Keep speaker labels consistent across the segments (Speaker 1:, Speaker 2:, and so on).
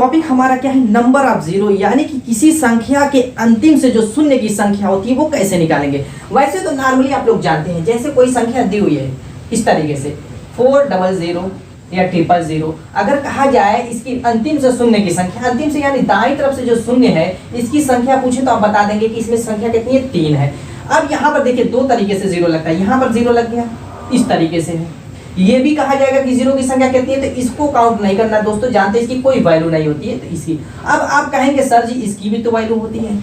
Speaker 1: Topic हमारा क्या है, नंबर ऑफ जीरो, यानी कि किसी संख्या के अंतिम से जो शून्य की संख्या होती है वो कैसे निकालेंगे। वैसे तो नॉर्मली आप लोग जानते हैं, जैसे कोई संख्या दी हुई है इस तरीके से 400 या 000, अगर कहा जाए इसकी अंतिम से शून्य की संख्या, अंतिम से यानी दाईं तरफ से जो शून्य है इसकी संख्या पूछे तो आप बता देंगे कि इसमें संख्या कितनी है, 3 है। अब यहाँ पर देखिए दो तरीके से जीरो लगता है, यहाँ पर जीरो लग गया इस तरीके से है, ये भी कहा जाएगा कि जीरो की संख्या कितनी है, तो इसको काउंट नहीं करना दोस्तों, जानते हैं इसकी कोई वैल्यू नहीं होती है, तो इसकी अब आप कहेंगे सर जी इसकी भी तो वैल्यू होती है।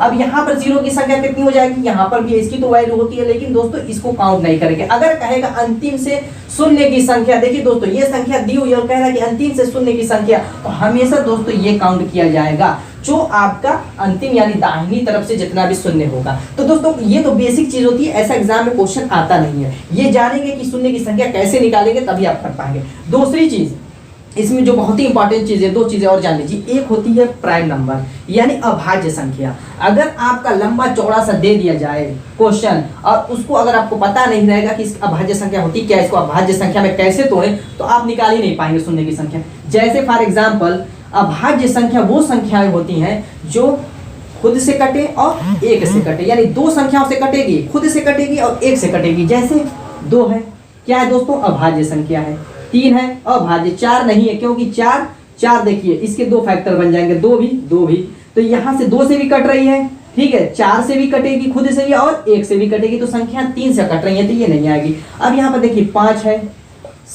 Speaker 1: अब यहाँ पर जीरो की संख्या कितनी हो जाएगी, यहाँ पर भी इसकी तो वैल्यू होती है, लेकिन दोस्तों इसको काउंट नहीं करेंगे। अगर कहेगा अंतिम से शून्य की संख्या, देखिए दोस्तों ये संख्या दी हुई है और कह रहा है कि अंतिम से शून्य की संख्या, तो हमेशा दोस्तों ये काउंट किया जाएगा जो आपका अंतिम यानी दाहिनी तरफ से जितना भी शून्य होगा। तो दोस्तों ये तो बेसिक चीज होती है, ऐसा एग्जाम में क्वेश्चन आता नहीं है, ये जानेंगे कि शून्य की संख्या कैसे निकालेंगे तभी आप कर पाएंगे। दूसरी चीज इसमें जो बहुत ही इंपॉर्टेंट चीज है, दो चीजें और जान लीजिए, एक होती है प्राइम नंबर यानी अभाज्य संख्या। अगर आपका लंबा चौड़ा सा दे दिया जाए क्वेश्चन और उसको अगर आपको पता नहीं रहेगा कि इस अभाज्य संख्या होती क्या, इसको अभाज्य संख्या में कैसे तोड़ें, तो आप निकाल ही नहीं पाएंगे शून्य की संख्या। जैसे फॉर एग्जाम्पल अभाज्य संख्या वो संख्याएं होती हैं जो खुद से कटे और एक से कटे, यानी दो संख्याओं से कटेगी, खुद से कटेगी और एक से कटेगी। जैसे 2 है, क्या है दोस्तों, अभाज्य संख्या है। 3 है अभाज्य, 4 नहीं है क्योंकि 4 देखिए इसके 2 फैक्टर बन जाएंगे, 2 भी, तो यहाँ से 2 से भी कट रही है, ठीक है, 4 से भी कटेगी, खुद से भी और 1 से भी कटेगी, तो संख्या 3 से कट रही है, तो ये नहीं आएगी। अब यहाँ पर देखिए 5 है,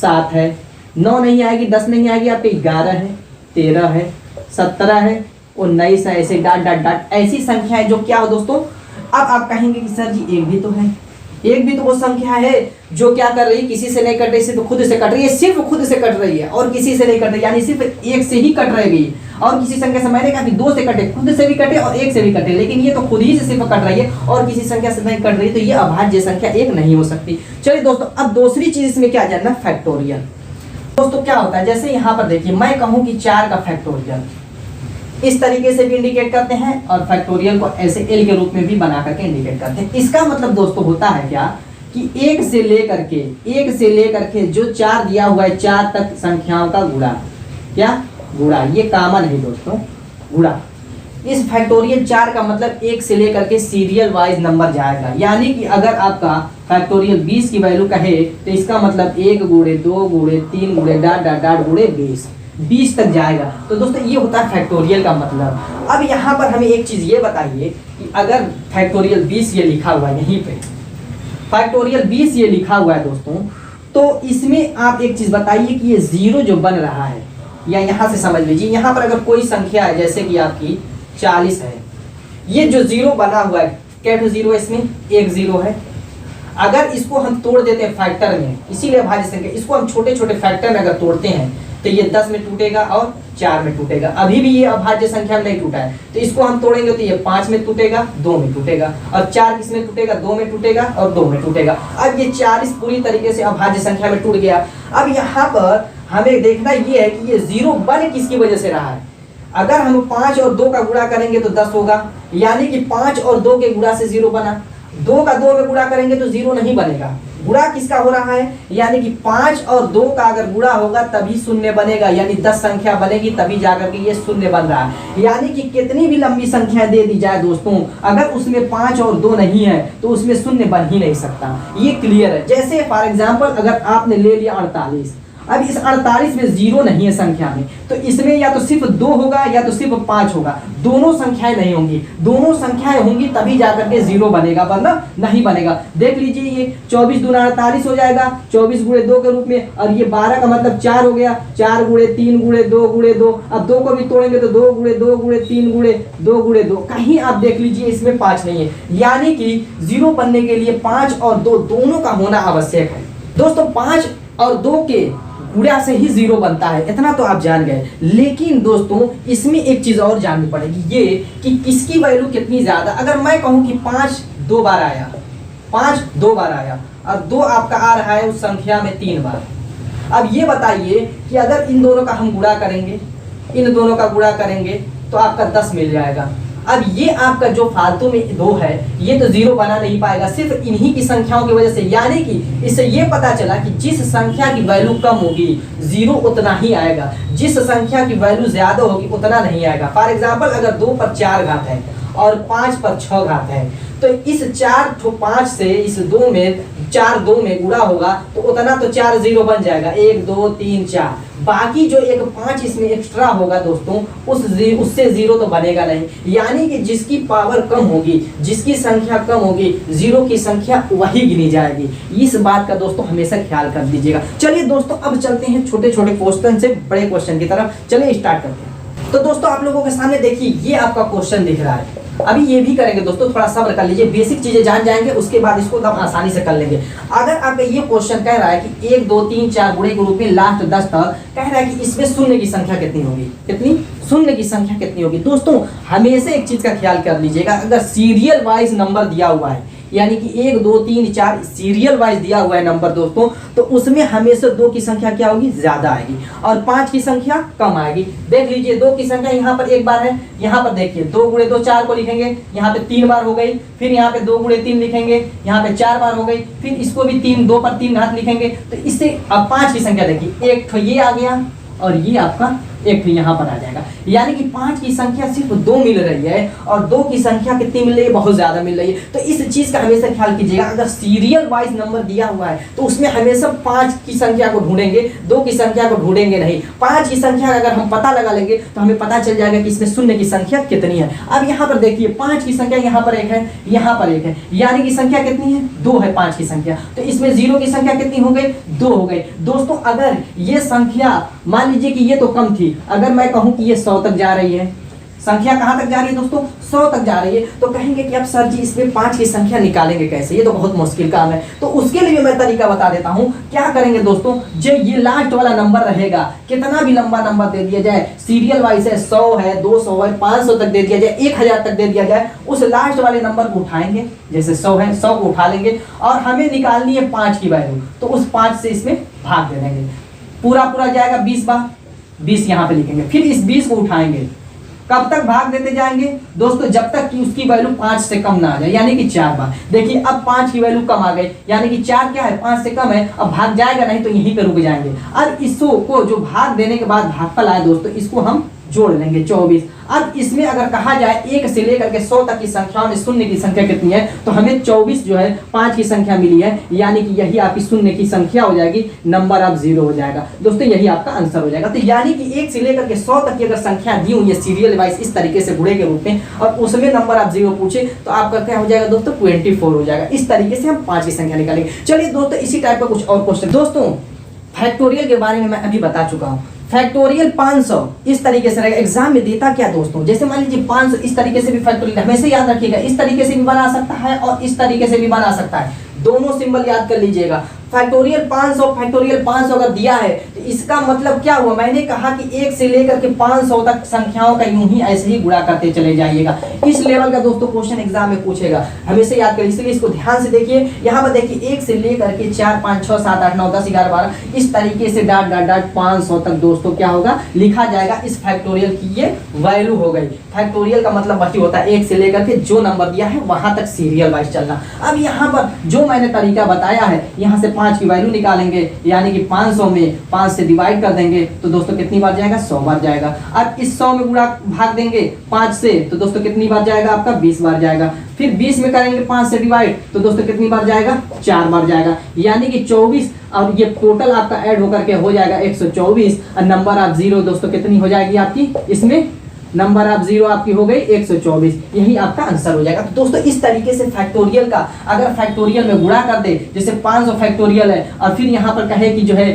Speaker 1: 7 है, 9 नहीं आएगी, 10 नहीं आएगी, आपके 11 है, 13 है, 17 है, 19 है, ऐसे डाट डाट डाट ऐसी संख्या है जो क्या हो दोस्तों। अब आप कहेंगे कि सर जी एक भी तो है, एक भी तो वो संख्या है जो क्या कर रही है, किसी से नहीं कट रही, सिर्फ खुद से कट रही है, सिर्फ खुद से कट रही है और किसी से नहीं कट रही, यानी सिर्फ एक से ही कट रहेगी। और किसी संख्या से मैंने कहा कि 2 से कटे, खुद से भी कटे और 1 से भी कटे, लेकिन ये तो खुद ही से सिर्फ कट रही है और किसी संख्या से नहीं कट रही, तो ये अभाज्य संख्या एक नहीं हो सकती। चलिए दोस्तों, अब दूसरी चीज इसमें क्या जानना, फैक्टोरियल। दोस्तों क्या होता है, जैसे यहाँ पर देखिए मैं कहूँ कि 4 का फैक्टोरियल इस तरीके से भी इंडिकेट करते हैं और फैक्टोरियल को ऐसे एल के रूप में भी बना करके इंडिकेट करते हैं। इसका मतलब दोस्तों होता है क्या कि एक से लेकर के जो 4 दिया हुआ है 4 तक संख्याओं का गुणा, क्या गुणा, ये कॉमन है दोस्तों, गुणा। इस फैक्टोरियल 4 का मतलब 1 से लेकर के सीरियल वाइज नंबर जाएगा, यानी कि अगर आपका फैक्टोरियल 20 की वैल्यू कहे तो इसका मतलब 1 गुणे 2 गुणे 3 गुणे डाट डाट डाट गुणे 20 तक जाएगा। तो दोस्तों ये होता है फैक्टोरियल का मतलब। अब यहाँ पर हमें एक चीज ये बताइए कि अगर फैक्टोरियल 20 ये लिखा हुआ है, यहीं पे फैक्टोरियल 20 ये लिखा हुआ है दोस्तों, तो इसमें आप एक चीज बताइए कि ये जीरो जो बन रहा है, या यहाँ से समझ लीजिए, यहाँ पर अगर कोई संख्या है जैसे कि आपकी 40 है, ये जो जीरो बना हुआ है, क्या तो जीरो, इसमें एक जीरो है। अगर इसको हम तोड़ देते हैं फैक्टर में, इसीलिए अभाज्य संख्या, इसको हम छोटे छोटे फैक्टर में अगर तोड़ते हैं तो ये 10 में टूटेगा और 4 में टूटेगा। अभी भी ये अभाज्य संख्या में नहीं टूटा है, तो इसको हम तोड़ेंगे तो ये 5 में टूटेगा, 2 में टूटेगा, और 4 किस में टूटेगा, 2 में टूटेगा और 2 में टूटेगा। अब ये 40 पूरी तरीके से अभाज्य संख्या में टूट गया। अब यहाँ पर हमें देखना ये है कि ये जीरो बन किसकी वजह से रहा है। अगर हम 5 और 2 का गुणा करेंगे तो 10 होगा, यानी कि 5 और 2 के गुणा से जीरो बना। 2 का 2 में गुणा करेंगे तो जीरो नहीं बनेगा। गुणा किसका हो रहा है, यानी कि 5 और 2 का अगर गुणा होगा तभी शून्य बनेगा, यानी 10 संख्या बनेगी तभी जाकर के ये शून्य बन रहा है। यानी कि कितनी भी लंबी संख्या दे दी जाए दोस्तों, अगर उसमें 5 और 2 नहीं है तो उसमें शून्य बन ही नहीं सकता। ये क्लियर है। जैसे फॉर एग्जाम्पल अगर आपने ले लिया 48, अब इस 48 में जीरो नहीं है संख्या में, तो इसमें या तो सिर्फ 2 होगा या तो सिर्फ 5 होगा, दोनों संख्याएं नहीं होंगी। दोनों संख्याएं होंगी तभी जाकर के जीरो बनेगा, वरना नहीं बनेगा। देख लीजिए ये 24 दूना 48 हो जाएगा 24 गुणे 2 के रूप में, और ये 12 का मतलब 4 हो गया, 4 गुणे 3 गुणे 2 गुणे 2। अब 2 को भी तोड़ेंगे तो 2 गुणे 2 गुणे 3 गुणे 2 गुणे 2, कहीं आप देख लीजिए इसमें 5 नहीं है, यानी कि जीरो बनने के लिए 5 और 2 दोनों का होना आवश्यक है। दोस्तों 5 और 2 के गुणा से ही जीरो बनता है, इतना तो आप जान गए। लेकिन दोस्तों इसमें एक चीज और जाननी पड़ेगी, ये कि किसकी वैल्यू कितनी ज्यादा। अगर मैं कहूं कि 5 2 बार आया, 5 2 बार आया और 2 आपका आ रहा है उस संख्या में 3 बार, अब ये बताइए कि अगर इन दोनों का हम गुणा करेंगे, इन दोनों का गुणा करेंगे तो आपका 10 मिल जाएगा। अब ये आपका जो फालतू में 2 है ये तो 0 बना नहीं पाएगा सिर्फ इन्हीं की संख्याओं की वजह से, यानी कि इससे ये पता चला कि जिस संख्या की वैल्यू कम होगी 0 उतना ही आएगा, जिस संख्या की वैल्यू ज्यादा होगी उतना नहीं आएगा। फॉर एग्जाम्पल अगर 2 पर 4 घात है और 5 पर 6 घात है तो इस 4 5 से इस 2 में 4 2 में गुणा होगा तो उतना तो 4 0 बन जाएगा, 1 2 3 4। बाकी जो एक 5 इसमें एक्स्ट्रा होगा दोस्तों उससे 0 तो बनेगा नहीं, यानी कि जिसकी पावर कम होगी, जिसकी संख्या कम होगी, 0 की संख्या वही गिनी जाएगी। इस बात का दोस्तों हमेशा ख्याल कर दीजिएगा। चलिए दोस्तों अब चलते हैं छोटे छोटे क्वेश्चन से बड़े क्वेश्चन की तरफ, चलिए स्टार्ट करते हैं। तो दोस्तों आप लोगों के सामने देखिए ये आपका क्वेश्चन दिख रहा है, अभी ये भी करेंगे दोस्तों, थोड़ा सब्र कर लीजिए, बेसिक चीजें जान जाएंगे उसके बाद इसको एकदम आसानी से कर लेंगे। अगर आपका ये क्वेश्चन कह रहा है कि 1 2 3 4 गुणे के रूप में लास्ट 10 तक कह रहा है कि इसमें शून्य की संख्या कितनी होगी, कितनी शून्य की संख्या कितनी होगी। दोस्तों हमेशा एक चीज का ख्याल कर लीजिएगा, अगर सीरियल वाइज नंबर दिया हुआ है यानी कि 1 2 3 4 सीरियल वाइज दिया हुआ है नंबर दोस्तों, तो उसमें हमेशा 2 की संख्या क्या होगी, ज्यादा आएगी और 5 की संख्या कम आएगी। देख लीजिए 2 की संख्या यहाँ पर एक बार है, यहाँ पर देखिए 2 गुणे 2 4 को लिखेंगे, यहाँ पे 3 बार हो गई, फिर यहाँ पे 2 गुणे 3 लिखेंगे, यहाँ पे 4 बार हो गई, फिर इसको भी 2 पर 3 घात लिखेंगे। तो इससे अब 5 की संख्या देखिए, एक तो ये आ गया और ये आपका एक यहाँ पर आ जाएगा, यानी कि 5 की संख्या सिर्फ 2 मिल रही है और 2 की संख्या कितनी मिल रही है, बहुत ज्यादा मिल रही है। तो इस चीज का हमेशा ख्याल कीजिएगा, अगर सीरियल वाइज नंबर दिया हुआ है तो उसमें हमेशा 5 की संख्या को ढूंढेंगे, 2 की संख्या को ढूंढेंगे नहीं। 5 की संख्या अगर हम पता लगा लेंगे तो हमें पता चल जाएगा कि इसमें शून्य की संख्या कितनी है। अब यहाँ पर देखिए 5 की संख्या यहाँ पर 1 है, यहाँ पर 1 है, यानी कि संख्या कितनी है, 2 है 5 की संख्या, तो इसमें 0 की संख्या कितनी हो गई, 2 हो गई। दोस्तों अगर ये संख्या मान लीजिए कि ये तो कम थी, अगर मैं कहूं कि ये 100 तक जा रही है, संख्या कहां तक जा रही है दोस्तों, 100 तक जा रही है, तो कहेंगे कि अब सर जी इसमें 5 की संख्या निकालेंगे कैसे, ये तो बहुत मुश्किल काम है। तो उसके लिए मैं तरीका बता देता हूं, क्या करेंगे दोस्तों, जो ये लास्ट वाला नंबर रहेगा, कितना भी लंबा नंबर दे दिया जाए, सीरियल वाइज है, 100 है, 200 है, 500 तक दे दिया जाए, 1000 तक दे दिया जाए, उस लास्ट वाले नंबर को उठाएंगे, जैसे 100 है 100 को उठा लेंगे और हमें निकालनी है 5 की वैल्यू, तो उस 5 से इसमें भाग दे देंगे, पूरा पूरा जाएगा 20 बार, 20 यहाँ पे लिखेंगे, फिर इस 20 को उठाएंगे, कब तक भाग देते जाएंगे दोस्तों, जब तक कि उसकी वैल्यू 5 से कम ना आ जाए, यानी कि 4 बार। देखिए अब 5 की वैल्यू कम आ गई, यानी कि 4 क्या है, 5 से कम है, अब भाग जाएगा नहीं तो यहीं पे रुक जाएंगे। अब इसको जो भाग देने के बाद भागफल आए दोस्तों, इसको हम जोड़ लेंगे 24। अब इसमें अगर कहा जाए 1 से लेकर के 100 तक की संख्याओं में शून्य की संख्या कितनी है, तो हमें 24 जो है 5 की संख्या मिली है, यानी कि यही आपकी शून्य की संख्या हो जाएगी, नंबर ऑफ 0 हो जाएगा दोस्तों, यही आपका आंसर हो जाएगा। तो यानी कि 1 से लेकर के 100 तक की अगर संख्या दी हुई है सीरियल वाइज इस तरीके से गुणे के रूप में और उसमें नंबर ऑफ 0 पूछे तो आपका क्या हो जाएगा दोस्तों, 24 हो जाएगा। इस तरीके से हम 5 की संख्या निकालेंगे। चलिए दोस्तों इसी टाइप का कुछ और क्वेश्चन, दोस्तों फैक्टोरियल के बारे में मैं अभी बता चुका हूँ। फैक्टोरियल 500 इस तरीके से रहेगा, एग्जाम में देता क्या दोस्तों, जैसे मान लीजिए 500 इस तरीके से भी फैक्टोरियल, हमेशा याद रखिएगा इस तरीके से भी बना सकता है और इस तरीके से भी बना सकता है, दोनों सिंबल याद कर लीजिएगा। फैक्टोरियल 500 अगर दिया है तो इसका मतलब क्या हुआ, मैंने कहा कि 1 से लेकर के 500 तक संख्याओं का यूं ही ऐसे ही गुणा करते चले जाइएगा। इस लेवल का दोस्तों क्वेश्चन एग्जाम में पूछेगा, हमेशा याद करिए, इसलिए इसको ध्यान से देखिए। यहाँ पर देखिए 1 से लेकर के 4 5 6 7 8 9 10 11 12 इस तरीके से डाट डाट डाट 500 तक दोस्तों क्या होगा, लिखा जाएगा। इस फैक्टोरियल की ये वैल्यू हो गई। फैक्टोरियल का मतलब वही होता है 1 से लेकर के जो नंबर दिया है वहां तक सीरियल वाइज चलना। अब यहाँ पर जो मैंने तरीका बताया है, यहाँ से 5 की वैल्यू निकालेंगे, यानी कि 500 में 5 से डिवाइड कर देंगे तो दोस्तों कितनी बार जाएगा, 100 बार जाएगा। अब इस 100 में गुणा भाग देंगे 5 से तो दोस्तों कितनी बार जाएगा, आपका 20 बार जाएगा। फिर 20 में करेंगे 5 से डिवाइड तो दोस्तों कितनी बार जाएगा, 4 बार जाएगा, यानी कि 24 और ये टोटल आपका ऐड होकर के हो जाएगा 124 और नंबर ऑफ 0 दोस्तों कितनी हो जाएगी आपकी, इसमें नंबर ऑफ 0 आपकी हो गई 124, यही आपका आंसर हो जाएगा। तो दोस्तों इस तरीके से फैक्टोरियल का अगर फैक्टोरियल में गुणा कर दे, जैसे 500 फैक्टोरियल है और फिर यहाँ पर कहे कि जो है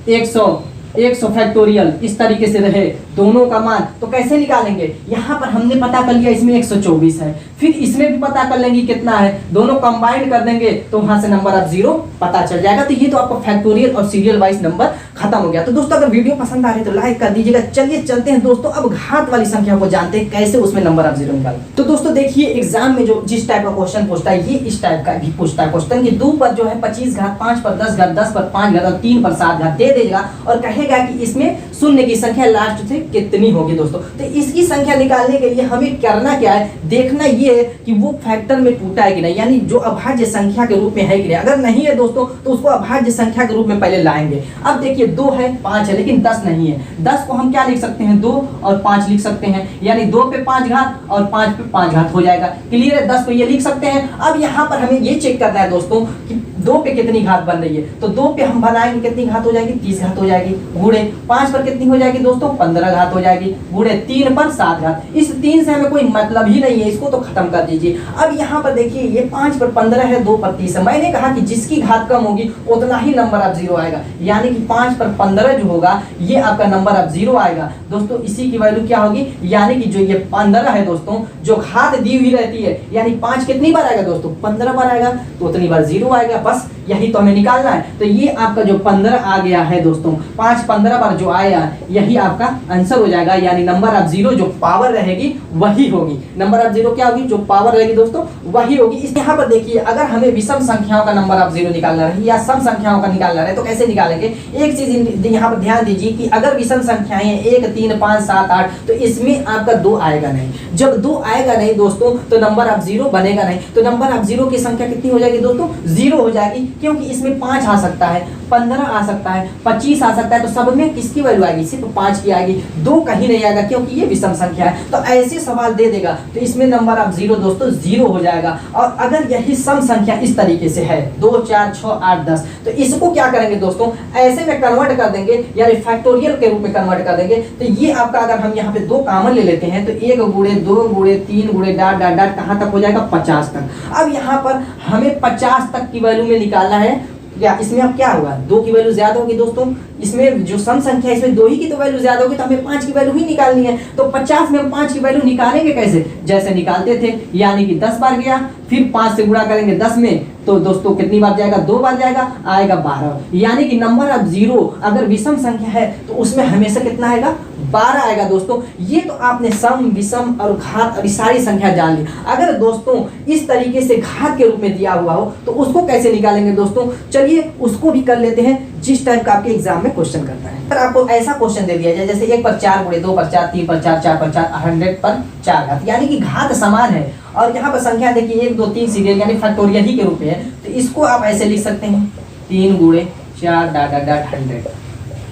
Speaker 1: 100 फैक्टोरियल इस तरीके से रहे दोनों का मान, तो कैसे निकालेंगे, यहाँ पर हमने पता कर लिया इसमें 124 है, फिर इसमें भी पता कर लेंगे कितना है, दोनों कंबाइंड कर देंगे तो वहां से नंबर ऑफ 0 पता चल जाएगा। तो ये तो आपको फैक्टोरियल और सीरियल वाइज नंबर खत्म हो गया। तो दोस्तों अगर वीडियो पसंद आ रही है तो लाइक कर दीजिएगा। चलिए चलते हैं दोस्तों अब घात वाली संख्या को जानते हैं कैसे उसमें नंबर ऑफ 0 निकालें। तो दोस्तों देखिए एग्जाम में जो जिस टाइप का क्वेश्चन पूछता है ये इस टाइप का भी पूछता है क्वेश्चन कि 2 पर जो है 25 घात, 5 पर 10 घात, 10 पर 5 घात और 3 पर 7 घात दे देगा और कहेगा कि इसमें शून्य की संख्या लास्ट से कितनी होगी दोस्तों। तो इसकी संख्या निकालने के लिए हमें करना क्या है, देखना ये है कि वो फैक्टर में टूटा है कि नहीं, यानी जो अभाज्य संख्या के रूप में है कि नहीं। अगर नहीं है दोस्तों तो उसको अभाज्य संख्या के रूप में पहले लाएंगे। अब देखिए 2 है, 5 है, लेकिन 10 नहीं है। 10 को हम क्या लिख सकते हैं, 2 और 5 लिख सकते हैं, यानी 2 पे 5 घात और 5 पे 5 घात हो जाएगा। क्लियर है, 10 को ये लिख सकते हैं। अब यहाँ पर हमें ये चेक करना है दोस्तों कि 2 पे कितनी घात बन रही है। तो 2 पे हम बनाएंगे, कितनी घात हो जाएगी, 30 घात हो जाएगी। गुणे 5 पर कितनी हो जाएगी दोस्तों, 15 घात हो जाएगी। गुणे 3 पर 7 घात। इस 3 से हमें कोई मतलब ही नहीं है, इसको तो खत्म कर दीजिए। अब यहाँ पर देखिए ये 5 पर 15 है, 2 पर 30 है। मैंने कहा कि जिसकी घात कम होगी उतना ही नंबर ऑफ जीरो आएगा, यानी कि 5 पर 15 जो होगा ये आपका नंबर ऑफ जीरो आएगा दोस्तों। इसी की वैल्यू क्या होगी, यानी कि जो ये 15 है दोस्तों, जो घात दी हुई रहती है, यानी 5 कितनी बार आएगा दोस्तों, 15 बार आएगा, तो उतनी बार जीरो आएगा। बस यही तो हमें निकालना है। तो ये आपका जो 15 आ गया है दोस्तों, 5 15 बार जो आया यही आपका आंसर हो जाएगा, यानी नंबर ऑफ जीरो जो पावर रहेगी वही होगी। नंबर ऑफ जीरो क्या होगी, जो पावर रहेगी दोस्तों वही होगी। इस यहाँ पर देखिए अगर हमें विषम संख्याओं का नंबर ऑफ जीरो निकालना है या सम संख्याओं का निकालना है तो कैसे निकालेंगे। एक चीज यहाँ पर ध्यान दीजिए कि अगर विषम संख्याएं 1 3 5 7 8 तो इसमें आपका 2 आएगा नहीं। जब 2 आएगा नहीं दोस्तों तो नंबर ऑफ जीरो बनेगा नहीं। तो नंबर ऑफ जीरो की संख्या कितनी हो जाएगी दोस्तों, 0 हो जाएगी, क्योंकि इसमें 5 आ सकता है, 15 आ सकता है, 25 आ सकता है। तो सब में किसकी वैल्यू आएगी, सिर्फ 5 की आएगी, 2 कहीं नहीं आएगा, क्योंकि ये विषम संख्या है। तो ऐसे सवाल दे देगा तो इसमें नंबर ऑफ जीरो दोस्तों 0 हो जाएगा। और अगर यही सम संख्या इस तरीके से है 2 4 6 8 10 तो इसको क्या करेंगे दोस्तों, ऐसे में कन्वर्ट कर देंगे, यानी फैक्टोरियल के रूप में कन्वर्ट कर देंगे। तो ये आपका अगर हम यहाँ पे 2 कॉमन ले लेते हैं तो 1 गुणे 2 गुणे 3 गुणे डाट डाट डाट कहाँ तक हो जाएगा, 50 तक। अब यहाँ पर हमें 50 तक की वैल्यू में निकालना है। क्या इसमें अब क्या होगा, 2 की वैल्यू ज्यादा होगी दोस्तों। इसमें जो सम संख्या है इसमें 2 ही की तो वैल्यू ज्यादा होगी, तो हमें 5 की वैल्यू ही निकालनी है। तो 50 में हम 5 की वैल्यू निकालेंगे कैसे, जैसे निकालते थे, यानी कि 10 बार गया, फिर 5 से गुणा करेंगे 10 में, तो दोस्तों कितनी बार जाएगा, 2 बार जाएगा, आएगा 12। यानी कि नंबर ऑफ जीरो अगर विषम संख्या है तो उसमें हमेशा कितना आएगा, 12 आएगा दोस्तों। ये तो आपने सम विषम और घात और सारी संख्या जान ली। अगर दोस्तों इस तरीके से घात के रूप में दिया हुआ हो तो उसको कैसे निकालेंगे दोस्तों, चलिए उसको भी कर लेते हैं जिस टाइप का आपके एग्जाम में क्वेश्चन करता है। पर आपको ऐसा क्वेश्चन दे दिया जाए जैसे 1 पर 4 गुणे 2 पर 4 3 पर 4 4 पर 4 100 पर 4 घात, यानी कि घात समान है और यहाँ पर संख्या देखिए 1 2 3 सीरियल यानी फैक्टोरियल ही के रूप में है। तो इसको आप ऐसे लिख सकते हैं 3 गुणे 4 डाट डाट डाट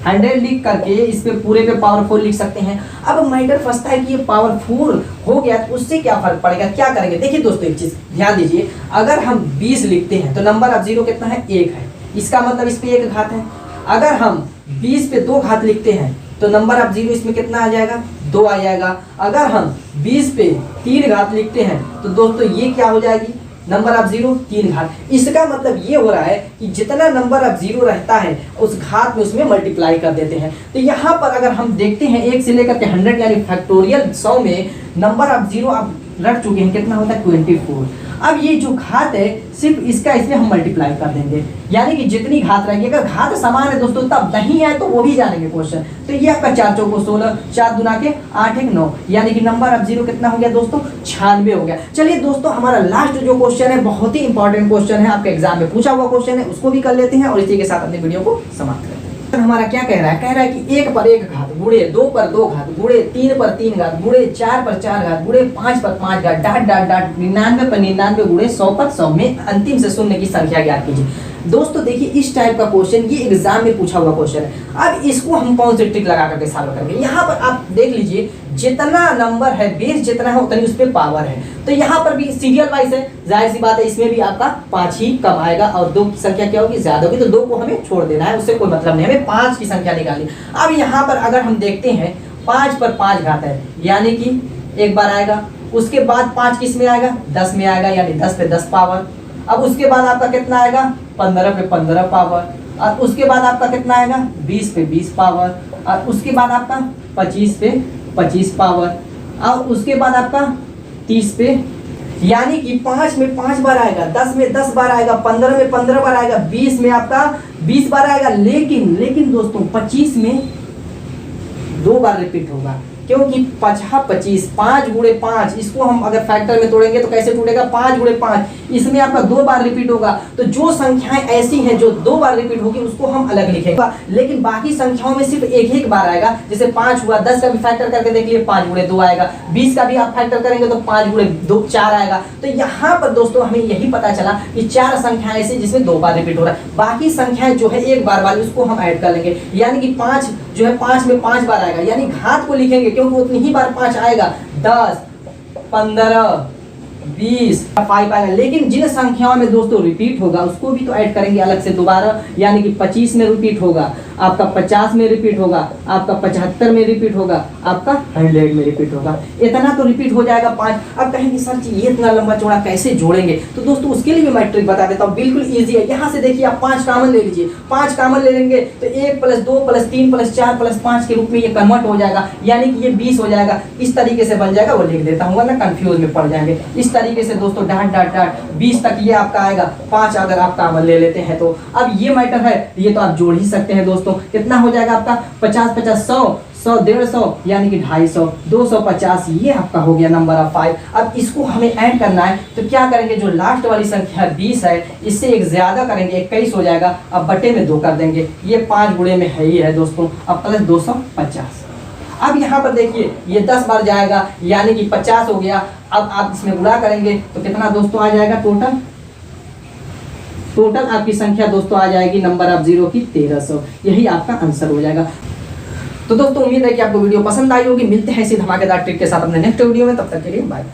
Speaker 1: 100 लिख करके इस पे पूरे पे पावरफुल लिख सकते हैं। अब मैटर फंसता है कि ये पावरफुल हो गया तो उससे क्या फर्क पड़ेगा, क्या करेंगे। देखिए दोस्तों एक चीज ध्यान दीजिए, अगर हम 20 लिखते हैं तो नंबर ऑफ जीरो कितना है, 1 है, इसका मतलब इस पे 1 घात है। अगर हम 20 पे 2 घात लिखते हैं तो नंबर ऑफ जीरो इसमें कितना आ जाएगा, 2 आ जाएगा। अगर हम 20 पे 3 घात लिखते हैं तो दोस्तों ये क्या हो जाएगी, नंबर ऑफ जीरो 3 घात। इसका मतलब ये हो रहा है कि जितना नंबर ऑफ जीरो रहता है उस घात में उसमें मल्टीप्लाई कर देते हैं। तो यहाँ पर अगर हम देखते हैं 1 से लेकर के 100 यानी फैक्टोरियल 100 में नंबर ऑफ जीरो आप रख चुके हैं, कितना होता है 24। अब ये जो घात है सिर्फ इसका इसमें हम मल्टीप्लाई कर देंगे, यानी कि जितनी घात रहेगी, अगर घात समान है दोस्तों तब नहीं है तो वो भी जानेंगे क्वेश्चन। तो ये आपका 4 चौको 16, 4 दुना के 8 1 9, यानी कि नंबर ऑफ जीरो कितना हो गया दोस्तों, 96 हो गया। चलिए दोस्तों हमारा लास्ट जो क्वेश्चन है बहुत ही इंपॉर्टेंट क्वेश्चन है, आपके एग्जाम में पूछा हुआ क्वेश्चन है, उसको भी कर लेते हैं और इसी के साथ अपनी वीडियो को समाप्त करते हैं। हमारा क्या कह रहा है, कह रहा है कि 1 पर 1 घात गुणे 2 पर 2 घात गुणे 3 पर 3 घात गुणे 4 पर 4 घात गुणे 5 पर 5 घात डाट डाट डाट 99 पर 99 गुणे 100 पर 100 में अंतिम से शून्य की संख्या ज्ञात कीजिए। दोस्तों देखिए इस टाइप का क्वेश्चन ये एग्जाम में पूछा हुआ क्वेश्चन है। अब इसको हम कौन सी ट्रिक लगा करके सॉल्व करेंगे। यहाँ पर आप देख लीजिए जितना नंबर है बेस जितना है उतनी उस पर पावर है। तो यहाँ पर भी सीरियल वाइज है, जाहिर सी बात है इसमें भी आपका 5 ही कम आएगा और 2 की संख्या क्या होगी, ज्यादा होगी। तो 2 को हमें छोड़ देना है, उससे कोई मतलब नहीं, हमें 5 की संख्या निकालनी। अब यहाँ पर अगर हम देखते हैं 5 पर 5 घात है, यानी कि एक बार आएगा, उसके बाद 5 किस में आएगा, 10 में आएगा, यानी 10 पे 10 पावर। अब उसके बाद आपका कितना आएगा, 15 पे 15 पावर। और उसके बाद आपका कितना आएगा, 20 पे 20 पावर। और उसके बाद आपका 25 पे 25 पावर। और उसके बाद आपका 30 पे, यानी कि 5 में 5 बार आएगा, 10 में 10 बार आएगा, 15 में 15 बार आएगा, 20 में आपका 20 बार आएगा। लेकिन दोस्तों 25 में 2 बार रिपीट होगा, क्योंकि 50 25 5 गुणे 5, इसको हम अगर फैक्टर में तोड़ेंगे तो कैसे टूटेगा, 5 गुणे 5, इसमें आपका 2 बार रिपीट होगा। तो जो संख्याएं ऐसी हैं जो 2 बार रिपीट होगी उसको हम अलग लिखेंगे, लेकिन बाकी संख्याओं में सिर्फ एक बार आएगा। जैसे 5 हुआ, 10 का भी फैक्टर करके देख लिए 5 गुणे 2 आएगा, 20 का भी आप फैक्टर करेंगे तो 5 गुणे 2 4 आएगा। तो यहाँ पर दोस्तों हमें यही पता चला कि 4 संख्याएं ऐसी जिसमें 2 बार रिपीट हो रहा है, बाकी संख्याएं जो है एक बार वाली उसको हम ऐड कर लेंगे। यानी कि 5 जो है 5 में 5 बार आएगा, यानी घात को लिखेंगे क्योंकि उतनी ही बार 5 आएगा। 10 15 20 5 आएगा, लेकिन जिन संख्याओं में दोस्तों रिपीट होगा उसको भी तो ऐड करेंगे अलग से दोबारा। यानी कि 25 में रिपीट होगा, आपका 50 में रिपीट होगा, आपका 75 में रिपीट होगा, आपका 100 में रिपीट होगा। इतना तो रिपीट हो जाएगा 5। अब कहेंगे सर जी ये इतना लंबा चौड़ा कैसे जोड़ेंगे, तो दोस्तों उसके लिए भी मैं ट्रिक बता देता हूँ, बिल्कुल ईजी है। यहाँ से देखिए आप 5 कामन ले लीजिए, 5 कामन ले लेंगे तो 1 + 2 + 3 + 4 + 5 के रूप में ये कन्वर्ट हो जाएगा, यानी कि ये 20 हो जाएगा। इस तरीके से बन जाएगा, वो लिख देता हूँ वरना कंफ्यूज में पड़ जाएंगे। इस तरीके से दोस्तों डाट डाट डाट 20 तक ये आपका आएगा। 5 अगर आप कामन ले लेते हैं तो अब ये मैटर है, ये तो आप जोड़ ही सकते हैं दोस्तों। कितना हो जाएगा आपका 50 50 100 100 150 यानी कि 250 250, ये आपका हो गया नंबर ऑफ 5। अब इसको हमें ऐड करना है तो क्या करेंगे, जो लास्ट वाली संख्या 20 है इससे एक ज्यादा करेंगे, 21 हो जाएगा। अब बटे में 2 कर देंगे, ये 5 गुणे में है ही है दोस्तों। अब प्लस 250। अब यहाँ पर देखिए ये 10 बार जाएगा यानी कि 50 हो गया। अब आप इसमें गुणा करेंगे तो कितना दोस्तों आ जाएगा, टोटल आपकी संख्या दोस्तों आ जाएगी नंबर ऑफ 0 की 1300। यही आपका आंसर हो जाएगा। तो दोस्तों उम्मीद है कि आपको वीडियो पसंद आई होगी। मिलते हैं इसी धमाकेदार ट्रिक के साथ अपने नेक्स्ट वीडियो में, तब तक के लिए बाय।